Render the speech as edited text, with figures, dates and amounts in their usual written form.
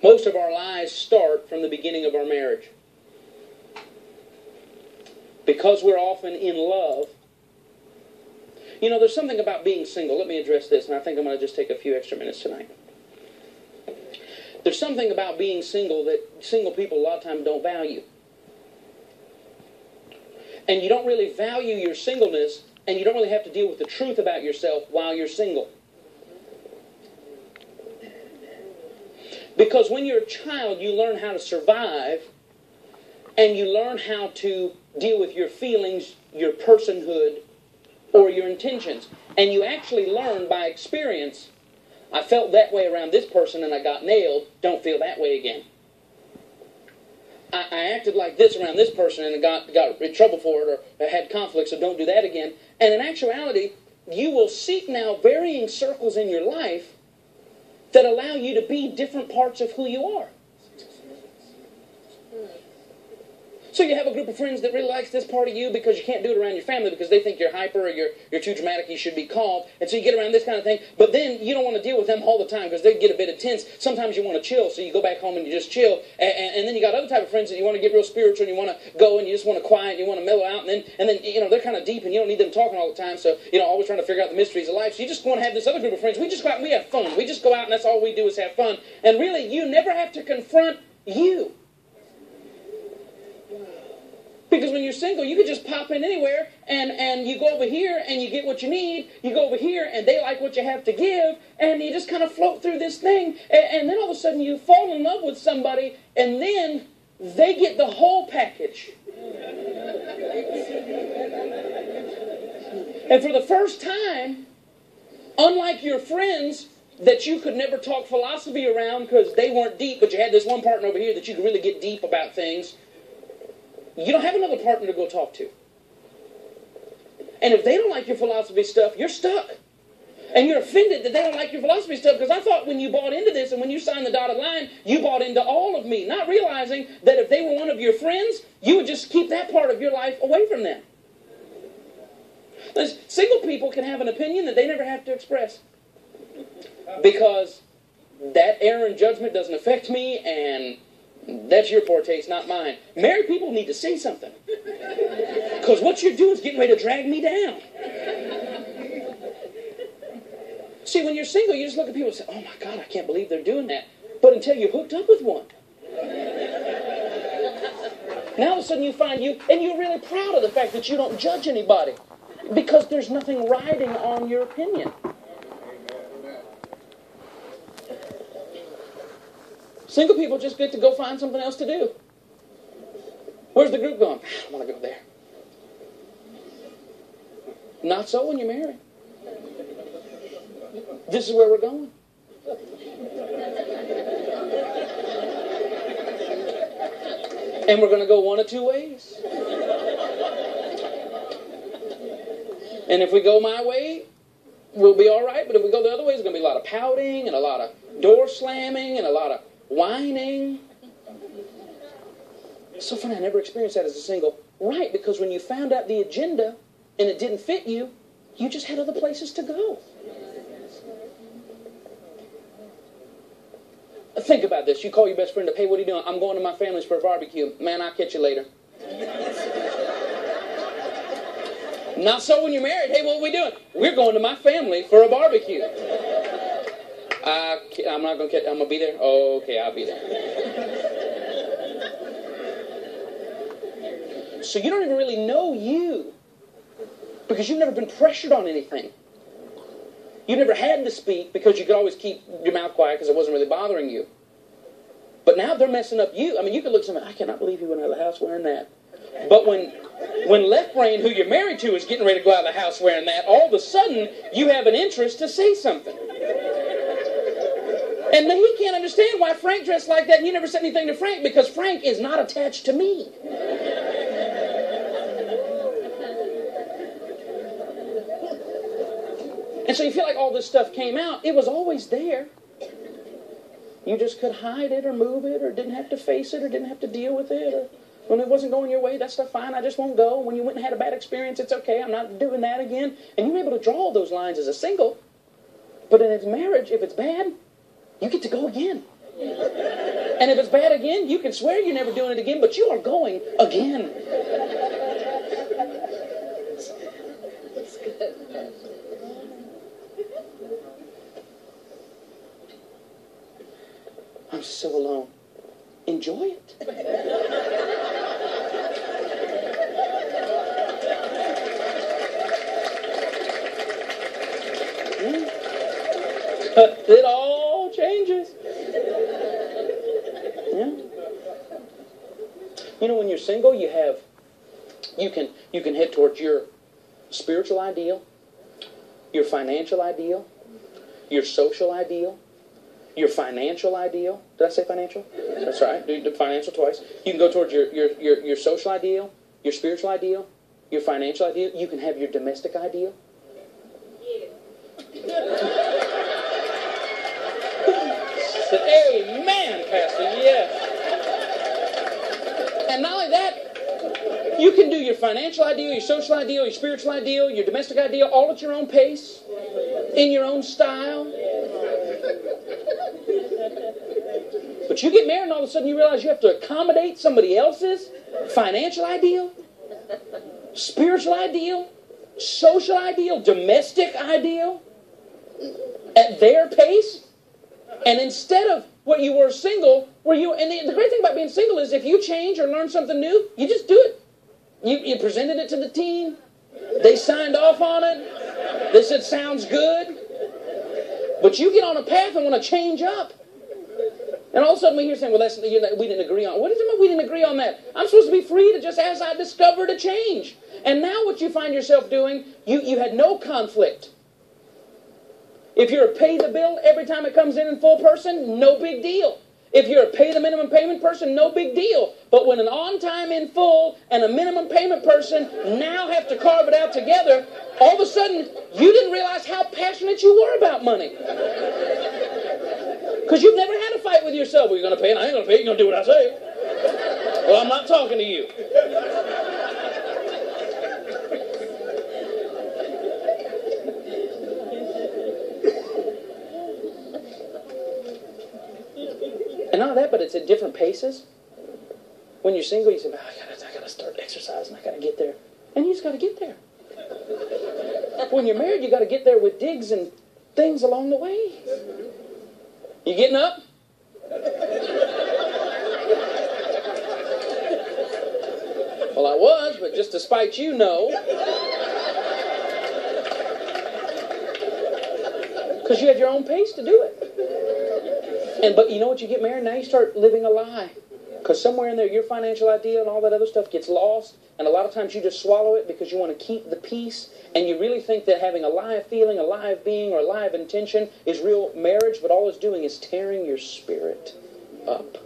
Most of our lies start from the beginning of our marriage. Because we're often in love. You know, there's something about being single. Let me address this, and I think I'm going to just take a few extra minutes tonight. There's something about being single that single people a lot of times don't value. And you don't really value your singleness, and you don't really have to deal with the truth about yourself while you're single. Because when you're a child, you learn how to survive, and you learn how to deal with your feelings, your personhood, or your intentions. And you actually learn by experience, I felt that way around this person and I got nailed, don't feel that way again. I acted like this around this person and got in trouble for it, or had conflict, so don't do that again. And in actuality, you will seek now varying circles in your life that allow you to be different parts of who you are. So you have a group of friends that really likes this part of you because you can't do it around your family because they think you're hyper or you're too dramatic, you should be calm. And so you get around this kind of thing. But then you don't want to deal with them all the time because they get a bit intense. Sometimes you want to chill, so you go back home and you just chill. And then you got other type of friends that you want to get real spiritual and you want to go and you just want to quiet and you want to mellow out. And then you know, they're kind of deep and you don't need them talking all the time. So, you know, always trying to figure out the mysteries of life. So you just want to have this other group of friends. We just go out and we have fun. We just go out and that's all we do is have fun. And really, you never have to confront you. Because when you're single, you can just pop in anywhere, and you go over here, and you get what you need. You go over here, and they like what you have to give, and you just kind of float through this thing. And then all of a sudden, you fall in love with somebody, and then they get the whole package. And for the first time, unlike your friends that you could never talk philosophy around because they weren't deep, but you had this one partner over here that you could really get deep about things, you don't have another partner to go talk to. And if they don't like your philosophy stuff, you're stuck. And you're offended that they don't like your philosophy stuff because I thought when you bought into this and when you signed the dotted line, you bought into all of me, not realizing that if they were one of your friends, you would just keep that part of your life away from them. Listen, single people can have an opinion that they never have to express because that error in judgment doesn't affect me, and that's your poor taste, not mine. Married people need to say something. Because what you're doing is getting ready to drag me down. See, when you're single, you just look at people and say, oh my God, I can't believe they're doing that. But until you're hooked up with one. Now all of a sudden you find and you're really proud of the fact that you don't judge anybody. Because there's nothing riding on your opinion. Single people just get to go find something else to do. Where's the group going? I don't want to go there. Not so when you're married. This is where we're going. And we're going to go one of two ways. And if we go my way, we'll be all right. But if we go the other way, there's going to be a lot of pouting and a lot of door slamming and a lot of whining. It's so funny, I never experienced that as a single. Right, because when you found out the agenda and it didn't fit you, you just had other places to go. Think about this. You call your best friend up, hey, what are you doing? I'm going to my family's for a barbecue. Man, I'll catch you later. Not so when you're married. Hey, what are we doing? We're going to my family for a barbecue. I'm not going to catch, I'm going to be there? Oh, okay, I'll be there. So you don't even really know you because you've never been pressured on anything. You never had to speak because you could always keep your mouth quiet because it wasn't really bothering you. But now they're messing up you. I mean, you could look at somebody, I cannot believe you went out of the house wearing that. But when Left Brain, who you're married to, is getting ready to go out of the house wearing that, all of a sudden you have an interest to say something. And then he can't understand why Frank dressed like that and you never said anything to Frank because Frank is not attached to me. And so you feel like all this stuff came out. It was always there. You just could hide it or move it or didn't have to face it or didn't have to deal with it. Or when it wasn't going your way, that's stuff fine. I just won't go. When you went and had a bad experience, it's okay. I'm not doing that again. And you were able to draw those lines as a single. But in a marriage, if it's bad, you get to go again. And if it's bad again, you can swear you're never doing it again, but you are going again. I'm so alone. Enjoy it. It all changes. Yeah. You know, when you're single, you can head towards your spiritual ideal, your financial ideal, your social ideal, your financial ideal. Did I say financial? That's right. Do financial twice. You can go towards your social ideal, your spiritual ideal, your financial ideal. You can have your domestic ideal. Amen, Pastor. Yes. And not only that, you can do your financial ideal, your social ideal, your spiritual ideal, your domestic ideal, all at your own pace, in your own style. But you get married and all of a sudden you realize you have to accommodate somebody else's financial ideal, spiritual ideal, social ideal, domestic ideal, at their pace. And instead of what you were single, and the great thing about being single is if you change or learn something new, you just do it. You presented it to the team. They signed off on it. They said, sounds good. But you get on a path and want to change up. And all of a sudden we hear saying, well, we didn't agree on. What does it mean we didn't agree on that? I'm supposed to be free to just, as I discover, to change. And now what you find yourself doing, you had no conflict. If you're a pay the bill every time it comes in full person, no big deal. If you're a pay the minimum payment person, no big deal. But when an on time in full and a minimum payment person now have to carve it out together, all of a sudden you didn't realize how passionate you were about money. Because you've never had a fight with yourself. Well, you're going to pay it, I ain't going to pay it, you're going to do what I say. Well, I'm not talking to you. And not that, but it's at different paces. When you're single, you say, I gotta start exercising, I gotta get there. And you just gotta get there. When you're married, you gotta get there with digs and things along the way. You getting up? Well, I was, but just to spite you, no. Because you had your own pace to do it. But you know what, you get married, now you start living a lie. Because somewhere in there, your financial idea and all that other stuff gets lost. And a lot of times you just swallow it because you want to keep the peace. And you really think that having a live feeling, a live being, or a live intention is real marriage. But all it's doing is tearing your spirit up.